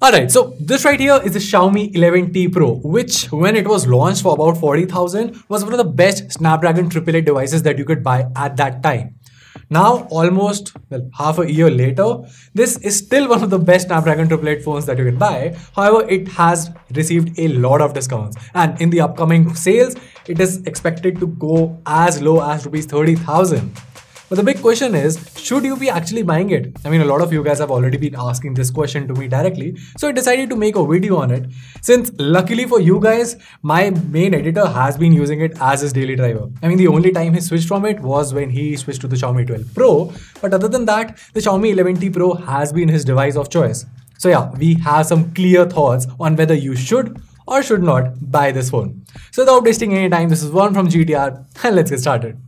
Alright, so this right here is the Xiaomi 11T Pro, which when it was launched for about 40,000 was one of the best Snapdragon 888 devices that you could buy at that time. Now, almost half a year later, this is still one of the best Snapdragon 888 phones that you can buy. However, it has received a lot of discounts, and in the upcoming sales, it is expected to go as low as rupees 30,000. But the big question is, should you be actually buying it? I mean, a lot of you guys have already been asking this question to me directly, so I decided to make a video on it. Since luckily for you guys, my main editor has been using it as his daily driver. I mean, the only time he switched from it was when he switched to the Xiaomi 12 Pro. But other than that, the Xiaomi 11T Pro has been his device of choice. So yeah, we have some clear thoughts on whether you should or should not buy this phone. So without wasting any time, this is Warren from GTR, and let's get started.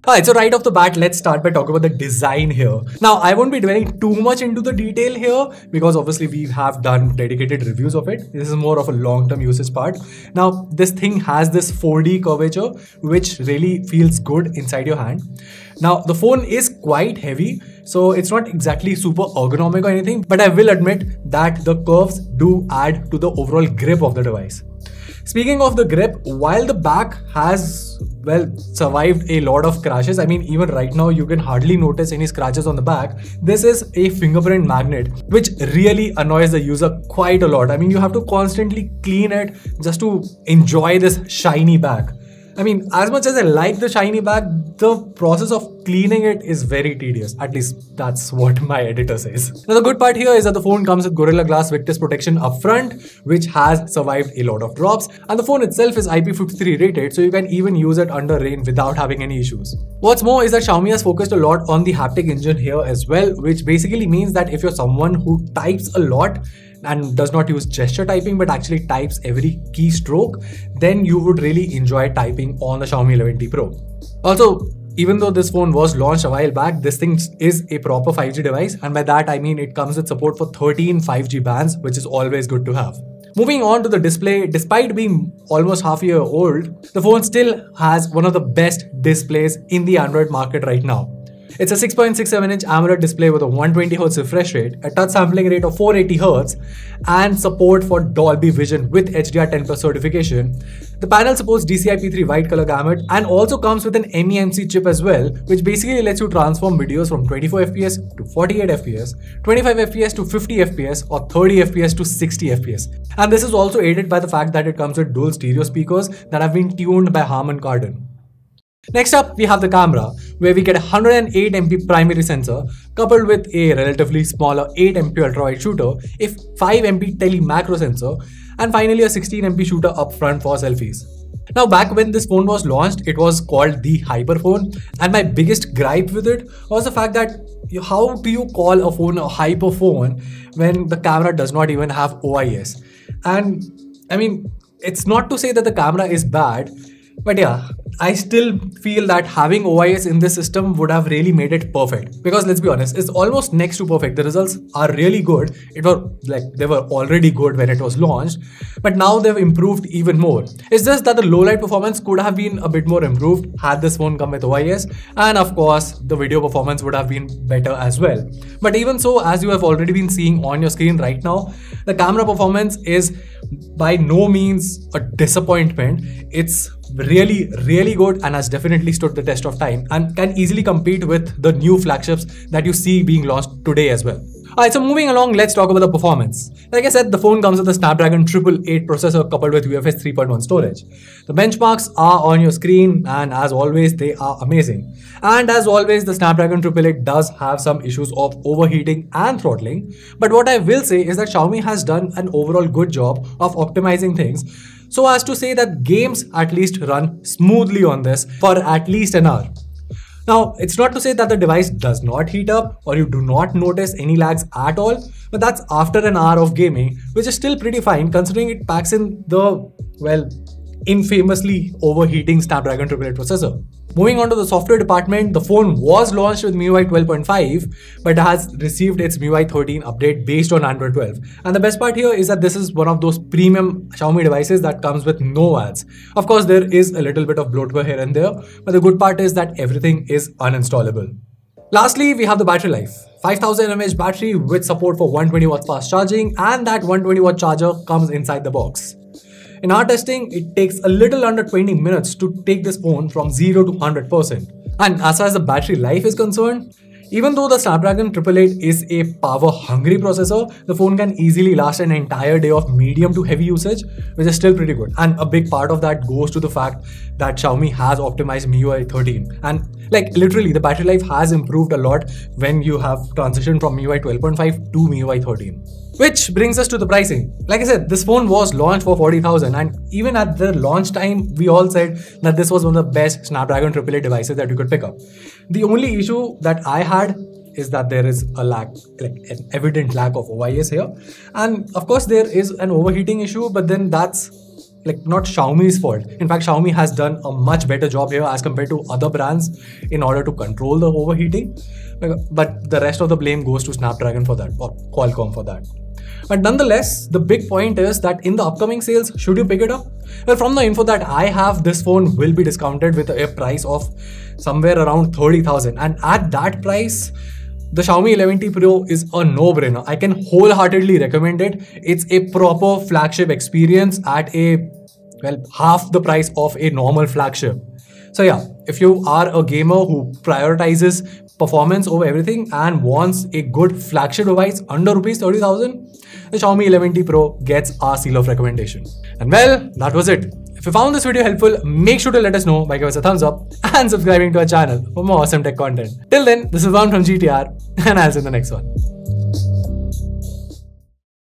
Alright, so right off the bat, let's start by talking about the design here. Now, I won't be dwelling too much into the detail here because obviously we have done dedicated reviews of it. This is more of a long-term usage part. Now, this thing has this 4D curvature, which really feels good inside your hand. Now, the phone is quite heavy, so it's not exactly super ergonomic or anything, but I will admit that the curves do add to the overall grip of the device. Speaking of the grip, while the back has, well, survived a lot of crashes, I mean, even right now you can hardly notice any scratches on the back. This is a fingerprint magnet, which really annoys the user quite a lot. I mean, you have to constantly clean it just to enjoy this shiny back. I mean, as much as I like the shiny back, the process of cleaning it is very tedious. At least that's what my editor says. Now, the good part here is that the phone comes with Gorilla Glass Victus protection up front, which has survived a lot of drops. And the phone itself is IP53 rated, so you can even use it under rain without having any issues. What's more is that Xiaomi has focused a lot on the haptic engine here as well, which basically means that if you're someone who types a lot, and does not use gesture typing but actually types every keystroke, then you would really enjoy typing on the Xiaomi 11T Pro. Also, even though this phone was launched a while back, this thing is a proper 5G device, and by that I mean it comes with support for 13 5G bands, which is always good to have. Moving on to the display, despite being almost half a year old, the phone still has one of the best displays in the Android market right now. It's a 6.67-inch AMOLED display with a 120Hz refresh rate, a touch sampling rate of 480Hz, and support for Dolby Vision with HDR10+ certification. The panel supports DCI-P3 white color gamut and also comes with an MEMC chip as well, which basically lets you transform videos from 24 FPS to 48 FPS, 25 FPS to 50 FPS, or 30 FPS to 60 FPS. And this is also aided by the fact that it comes with dual stereo speakers that have been tuned by Harman Kardon. Next up, we have the camera, where we get a 108MP primary sensor coupled with a relatively smaller 8MP ultra-wide shooter, a 5MP tele macro sensor, and finally a 16MP shooter up front for selfies. Now, back when this phone was launched, it was called the HyperPhone, and my biggest gripe with it was the fact that how do you call a phone a HyperPhone when the camera does not even have OIS? And I mean, it's not to say that the camera is bad, but yeah, I still feel that having OIS in this system would have really made it perfect. Because let's be honest, it's almost next to perfect. The results are really good. They were already good when it was launched, but now they've improved even more. It's just that the low light performance could have been a bit more improved had this phone come with OIS, and of course, the video performance would have been better as well. But even so, as you have already been seeing on your screen right now, the camera performance is by no means a disappointment. It's really good and has definitely stood the test of time and can easily compete with the new flagships that you see being launched today as well. Alright, so moving along, let's talk about the performance. Like I said, the phone comes with a Snapdragon 888 processor coupled with UFS 3.1 storage. The benchmarks are on your screen, and as always, they are amazing. And as always, the Snapdragon 888 does have some issues of overheating and throttling. But what I will say is that Xiaomi has done an overall good job of optimizing things, so as to say that games at least run smoothly on this for at least an hour. Now, it's not to say that the device does not heat up or you do not notice any lags at all, but that's after an hour of gaming, which is still pretty fine considering it packs in the, well, infamously overheating Snapdragon 888 processor. Moving on to the software department, the phone was launched with MIUI 12.5 but has received its MIUI 13 update based on Android 12. And the best part here is that this is one of those premium Xiaomi devices that comes with no ads. Of course, there is a little bit of bloatware here and there, but the good part is that everything is uninstallable. Lastly, we have the battery life. 5000 mAh battery with support for 120 watts fast charging, and that 120 watt charger comes inside the box. In our testing, it takes a little under 20 minutes to take this phone from 0 to 100%. And as far as the battery life is concerned, even though the Snapdragon 888 is a power-hungry processor, the phone can easily last an entire day of medium to heavy usage, which is still pretty good. And a big part of that goes to the fact that Xiaomi has optimized MIUI 13. And like literally, the battery life has improved a lot when you have transitioned from MIUI 12.5 to MIUI 13. Which brings us to the pricing. Like I said, this phone was launched for 40,000, and even at the launch time, we all said that this was one of the best Snapdragon 888 devices that you could pick up. The only issue that I had is that there is a lack, like an evident lack of OIS here. And of course, there is an overheating issue, but then that's like not Xiaomi's fault. In fact, Xiaomi has done a much better job here as compared to other brands in order to control the overheating. But the rest of the blame goes to Snapdragon for that, or Qualcomm for that. But nonetheless, the big point is that in the upcoming sales, should you pick it up? Well, from the info that I have, this phone will be discounted with a price of somewhere around 30,000. And at that price, the Xiaomi 11T Pro is a no-brainer. I can wholeheartedly recommend it. It's a proper flagship experience at half the price of a normal flagship. So yeah, if you are a gamer who prioritizes performance over everything and wants a good flagship device under rupees 30,000, the Xiaomi 11T Pro gets our seal of recommendation. And well, that was it. If you found this video helpful, make sure to let us know by giving us a thumbs up and subscribing to our channel for more awesome tech content. Till then, this is Van from GTR, and I'll see you in the next one.